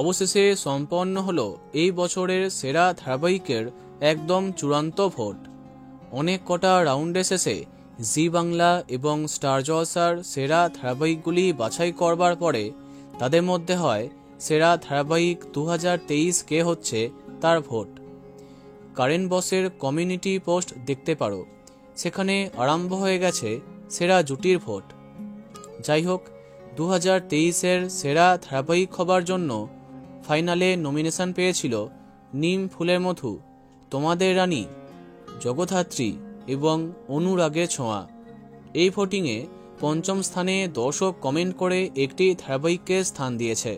অবশেষে সম্পন্ন হলো এই বছরের সেরা ধারাবাহিকের একদম চূড়ান্ত ভোট। অনেক কটা রাউন্ডে শেষে জি বাংলা এবং স্টার জলসার সেরা ধারাবাহিকগুলি বাছাই করবার পরে তাদের মধ্যে হয় সেরা ধারাবাহিক 2023 কে হচ্ছে তার ভোট। কারেন্ট বসের কমিউনিটি পোস্ট দেখতে পারো, সেখানে আরম্ভ হয়ে গেছে সেরা জুটির ভোট। যাই হোক, 2023-এর সেরা ধারাবাহিক হবার জন্য ফাইনালে নমিনেশন পেয়েছিল নিম ফুলের মধু, তোমাদের রানী, জগদ্ধাত্রী এবং অনুরাগের ছোঁয়া। এই ভোটিংয়ে পঞ্চম স্থানে দর্শক কমেন্ট করে একটি ধারাবাহিককে স্থান দিয়েছে,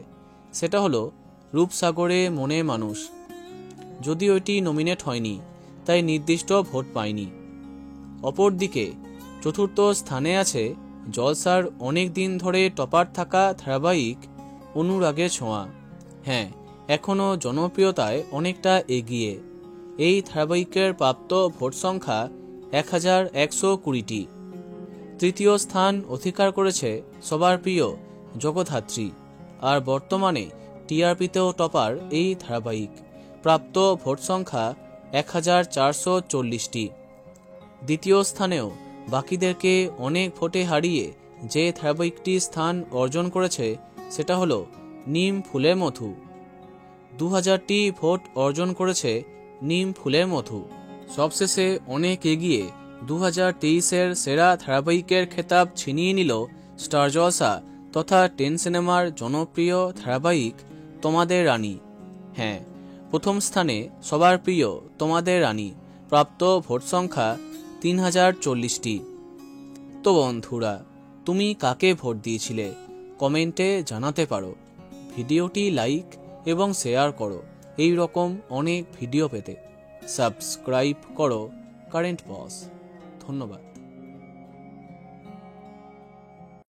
সেটা হলো রূপসাগরে মনে মানুষ। যদিও এটি নমিনেট হয়নি, তাই নির্দিষ্ট ভোট পায়নি। অপরদিকে চতুর্থ স্থানে আছে জলসার অনেক দিন ধরে টপার থাকা ধারাবাহিক অনুরাগের ছোঁয়া। হ্যাঁ, এখনও জনপ্রিয়তায় অনেকটা এগিয়ে। এই ধারাবাহিকের প্রাপ্ত ভোট সংখ্যা 1120টি। তৃতীয় স্থান অধিকার করেছে সবার প্রিয় জগদ্ধাত্রী, আর বর্তমানে টিআরপিতেও টপার এই ধারাবাহিক। প্রাপ্ত ভোট সংখ্যা 1440টি। দ্বিতীয় স্থানেও বাকিদেরকে অনেক ভোটে হারিয়ে যে ধারাবাহিকটি স্থান অর্জন করেছে সেটা হলো নিম ফুলের মধু। 2000টি ভোট অর্জন করেছে নিম ফুলের মধু। সবশেষে অনেক এগিয়ে 2023-এর সেরা ধারাবাহিকের খেতাব ছিনিয়ে নিল স্টার জলসা তথা 10 সিনেমার জনপ্রিয় ধারাবাহিক তোমাদের রানী। হ্যাঁ, প্রথম স্থানে সবার প্রিয় তোমাদের রানী, প্রাপ্ত ভোট সংখ্যা 3040টি। তো বন্ধুরা, তুমি কাকে ভোট দিয়েছিলে কমেন্টে জানাতে পারো। ভিডিওটি লাইক এবং শেয়ার করো এই রকম অনেক ভিডিও পেতে। সাবস্ক্রাইব করো কারেন্ট বস। ধন্যবাদ।